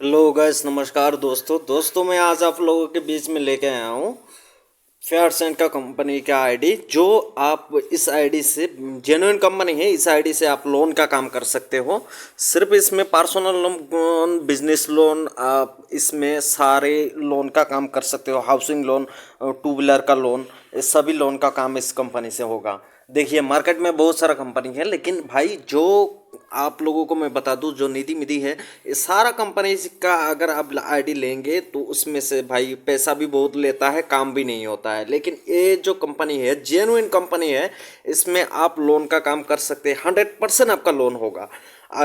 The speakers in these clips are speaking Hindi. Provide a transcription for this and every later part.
हेलो गाइस, नमस्कार दोस्तों मैं आज आप लोगों के बीच में लेके आया हूँ फेयरसेंट का कंपनी का आईडी। जो आप इस आईडी से, जेन्युइन कंपनी है, इस आईडी से आप लोन का काम कर सकते हो। सिर्फ इसमें पर्सनल लोन, बिजनेस लोन, आप इसमें सारे लोन का काम कर सकते हो। हाउसिंग लोन, टू व्हीलर का लोन, ये सभी लोन का काम इस कंपनी से होगा। देखिए, मार्केट में बहुत सारा कंपनी है, लेकिन भाई जो आप लोगों को मैं बता दूं, जो निधि मिधि है, ये सारा कंपनी का अगर आप आईडी लेंगे तो उसमें से भाई पैसा भी बहुत लेता है, काम भी नहीं होता है। लेकिन ये जो कंपनी है, जेन्युइन कंपनी है, इसमें आप लोन का काम कर सकते हैं। 100% आपका लोन होगा।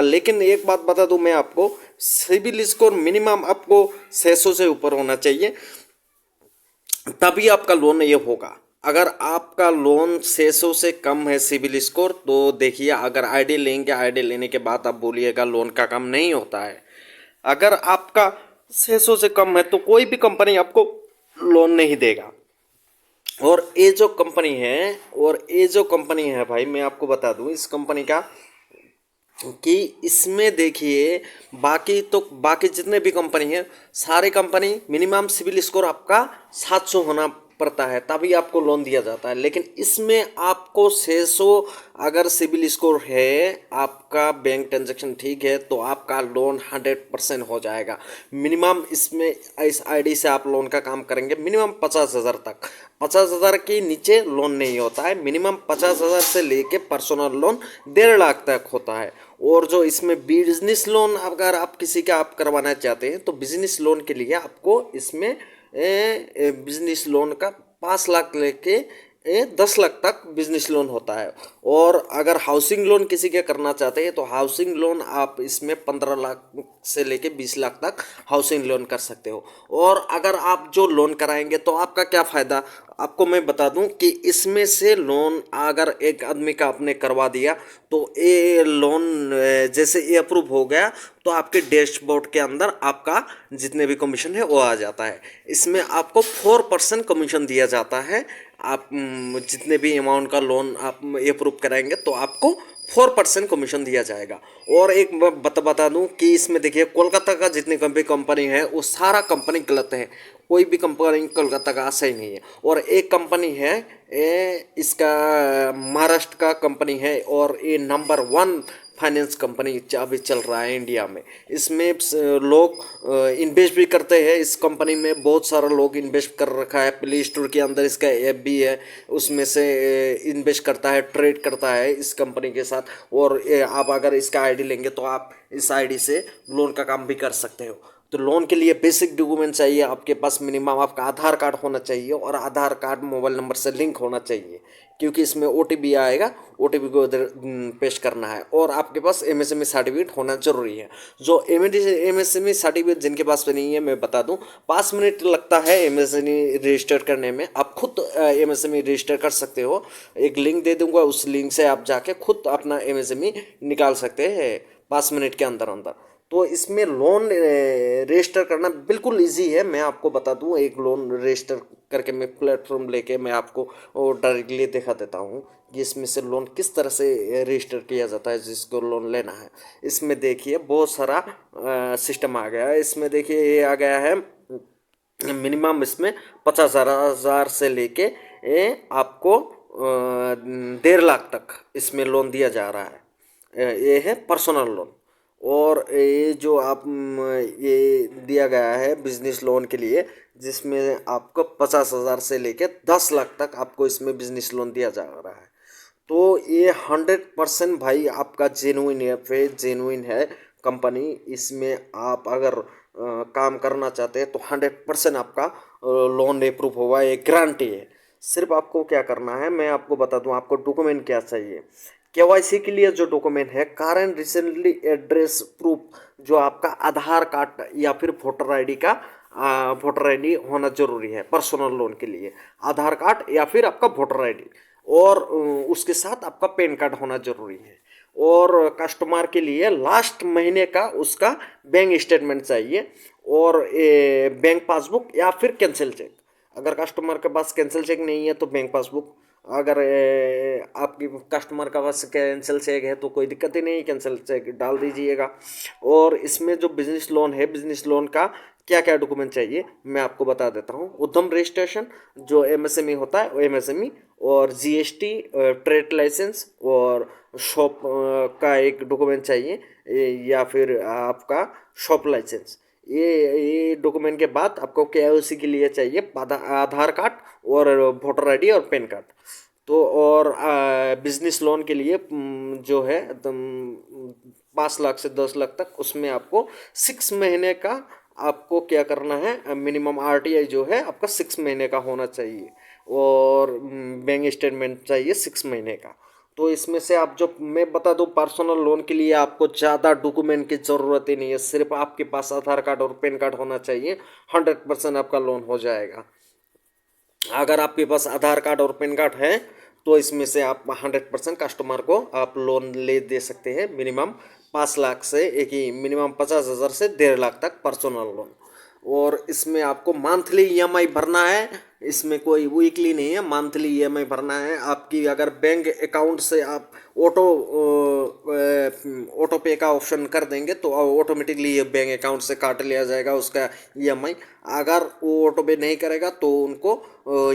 लेकिन एक बात बता दूं मैं आपको, सिबिल स्कोर मिनिमम आपको 600 से ऊपर होना चाहिए, तभी आपका लोन ये होगा। अगर आपका लोन 600 से कम है सिबिल स्कोर, तो देखिए, अगर आईडी लेंगे, आईडी लेने के बाद आप बोलिएगा लोन का काम नहीं होता है। अगर आपका 600 से कम है तो कोई भी कंपनी आपको लोन नहीं देगा। और ये जो कंपनी है भाई, मैं आपको बता दूं इस कंपनी का कि इसमें देखिए, बाकी जितने भी कंपनी है, सारे कंपनी मिनिमम सिविल स्कोर आपका 700 होना पड़ता है, तभी आपको लोन दिया जाता है। लेकिन इसमें आपको 600 अगर सिविल स्कोर है, आपका बैंक ट्रांजेक्शन ठीक है, तो आपका लोन 100% हो जाएगा। मिनिमम इसमें इस आईडी से आप लोन का काम करेंगे मिनिमम 50,000 तक। 50,000 के नीचे लोन नहीं होता है। मिनिमम 50,000 से लेके पर्सनल लोन 1.5 लाख तक होता है। और जो इसमें बिजनेस लोन अगर आप किसी का आप करवाना चाहते हैं, तो बिजनेस लोन के लिए आपको इसमें बिजनेस लोन का 5 लाख लेके 10 लाख तक बिजनेस लोन होता है। और अगर हाउसिंग लोन किसी के करना चाहते हैं, तो हाउसिंग लोन आप इसमें 15 लाख से लेके 20 लाख तक हाउसिंग लोन कर सकते हो। और अगर आप जो लोन कराएंगे तो आपका क्या फ़ायदा, आपको मैं बता दूं कि इसमें से लोन अगर एक आदमी का आपने करवा दिया, तो ये लोन जैसे ये अप्रूव हो गया, तो आपके डैशबोर्ड के अंदर आपका जितने भी कमीशन है वो आ जाता है। इसमें आपको 4% कमीशन दिया जाता है। आप जितने भी अमाउंट का लोन आप अप्रूव कराएंगे तो आपको 4% कमीशन दिया जाएगा। और एक मैं बता दूं कि इसमें देखिए, कोलकाता का जितनी भी कंपनी है, वो सारा कंपनी गलत है। कोई भी कंपनी कोलकाता का सही नहीं है। और एक कंपनी है, इसका महाराष्ट्र का कंपनी है, और ये नंबर 1 फाइनेंस कंपनी अभी चल रहा है इंडिया में। इसमें लोग इन्वेस्ट भी करते हैं। इस कंपनी में बहुत सारा लोग इन्वेस्ट कर रखा है। प्ले स्टोर के अंदर इसका ऐप भी है, उसमें से इन्वेस्ट करता है, ट्रेड करता है इस कंपनी के साथ। और आप अगर इसका आईडी लेंगे तो आप इस आईडी से लोन का काम भी कर सकते हो। तो लोन के लिए बेसिक डॉक्यूमेंट चाहिए आपके पास। मिनिमम आपका आधार कार्ड होना चाहिए, और आधार कार्ड मोबाइल नंबर से लिंक होना चाहिए, क्योंकि इसमें ओटीपी आएगा। ओटीपी को इधर पेश करना है। और आपके पास एमएसएमई सर्टिफिकेट होना जरूरी है। जो एमएसएमई सर्टिफिकेट जिनके पास में नहीं है, मैं बता दूं, 5 मिनट लगता है एमएसएमई रजिस्टर करने में। आप खुद एमएसएमई रजिस्टर कर सकते हो। एक लिंक दे दूंगा, उस लिंक से आप जाके खुद अपना एमएसएमई निकाल सकते हैं 5 मिनट के अंदर अंदर। तो इसमें लोन रजिस्टर करना बिल्कुल इजी है। मैं आपको बता दूं, एक लोन रजिस्टर करके मैं प्लेटफॉर्म लेके मैं आपको डायरेक्टली दिखा देता हूं कि इसमें से लोन किस तरह से रजिस्टर किया जाता है, जिसको लोन लेना है। इसमें देखिए बहुत सारा सिस्टम आ गया है। इसमें देखिए ये आ गया है, मिनिमम इसमें 50,000 से लेके आपको 1.5 लाख तक इसमें लोन दिया जा रहा है। ये है पर्सनल लोन। और ये जो आप ये दिया गया है बिजनेस लोन के लिए, जिसमें आपको 50,000 से लेके 10 लाख तक आपको इसमें बिजनेस लोन दिया जा रहा है। तो ये 100% भाई आपका जेनुइन है, फिर जेनुइन है कंपनी। इसमें आप अगर काम करना चाहते हैं तो 100% आपका लोन अप्रूव होगा, ये गारंटी है। सिर्फ आपको क्या करना है, मैं आपको बता दूं आपको डॉक्यूमेंट क्या चाहिए। केवाईसी के लिए जो डॉक्यूमेंट है, करंट रिसेंटली एड्रेस प्रूफ, जो आपका आधार कार्ड या फिर वोटर आईडी का वोटर आईडी होना जरूरी है पर्सनल लोन के लिए। आधार कार्ड या फिर आपका वोटर आईडी, और उसके साथ आपका पैन कार्ड होना जरूरी है। और कस्टमर के लिए लास्ट महीने का उसका बैंक स्टेटमेंट चाहिए, और बैंक पासबुक या फिर कैंसिल चेक। अगर कस्टमर के पास कैंसिल चेक नहीं है तो बैंक पासबुक अगर आपकी कस्टमर का बस कैंसिल चेक है तो कोई दिक्कत ही नहीं, कैंसिल चेक डाल दीजिएगा। और इसमें जो बिजनेस लोन है, बिजनेस लोन का क्या क्या डॉक्यूमेंट चाहिए मैं आपको बता देता हूँ। उद्यम रजिस्ट्रेशन जो एमएसएमई होता है वो एमएसएमई, और जीएसटी, ट्रेड लाइसेंस, और शॉप का एक डॉक्यूमेंट चाहिए, या फिर आपका शॉप लाइसेंस। ये डॉक्यूमेंट के बाद आपको केवाईसी के लिए चाहिए आधार कार्ड और वोटर आईडी और पैन कार्ड। तो और बिजनेस लोन के लिए जो है 5 लाख से 10 लाख तक, उसमें आपको 6 महीने का आपको क्या करना है, मिनिमम आरटीआई जो है आपका 6 महीने का होना चाहिए, और बैंक स्टेटमेंट चाहिए 6 महीने का। तो इसमें से आप जो मैं बता दूं, पर्सनल लोन के लिए आपको ज़्यादा डॉक्यूमेंट की ज़रूरत ही नहीं है, सिर्फ आपके पास आधार कार्ड और पैन कार्ड होना चाहिए, 100% आपका लोन हो जाएगा। अगर आपके पास आधार कार्ड और पैन कार्ड है तो इसमें से आप 100% कस्टमर को आप लोन ले दे सकते हैं, मिनिमम 5 लाख से एक ही मिनिमम 50,000 से 1.5 लाख तक पर्सनल लोन। और इसमें आपको मंथली ईएमआई भरना है, इसमें कोई वीकली नहीं है, मंथली ईएमआई भरना है। आपकी अगर बैंक अकाउंट से आप ऑटो पे का ऑप्शन कर देंगे तो ऑटोमेटिकली ये बैंक अकाउंट से काट लिया जाएगा उसका ईएमआई। अगर वो ऑटो पे नहीं करेगा तो उनको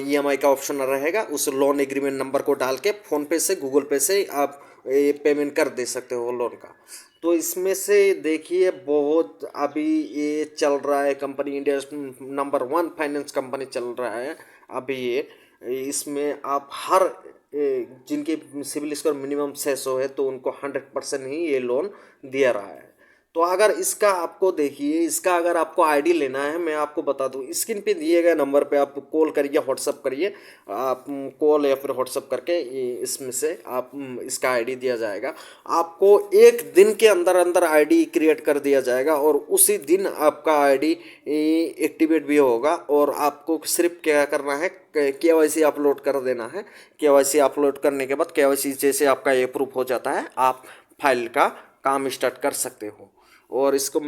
ईएमआई का ऑप्शन रहेगा, उस लोन एग्रीमेंट नंबर को डाल के फ़ोन पे से, गूगल पे से आप ये पेमेंट कर दे सकते हो लोन का। तो इसमें से देखिए बहुत अभी ये चल रहा है, company India number 1 finance company चल रहा है अभी ये। इसमें आप हर जिनके सिविल स्कोर मिनिमम 600 है तो उनको 100% ही ये लोन दिया रहा है। तो अगर इसका आपको देखिए, इसका अगर आपको आईडी लेना है, मैं आपको बता दूं, स्क्रीन पे दिए गए नंबर पे आप कॉल करिए, व्हाट्सअप करिए, आप कॉल या फिर व्हाट्सअप करके इसमें से आप इसका आईडी दिया जाएगा। आपको 1 दिन के अंदर अंदर आईडी क्रिएट कर दिया जाएगा, और उसी दिन आपका आईडी एक्टिवेट भी होगा। और आपको सिर्फ क्या करना है, केवाईसी अपलोड कर देना है। केवाईसी अपलोड करने के बाद केवाईसी जैसे आपका अप्रूव हो जाता है, आप फाइल का काम स्टार्ट कर सकते हो। और इसको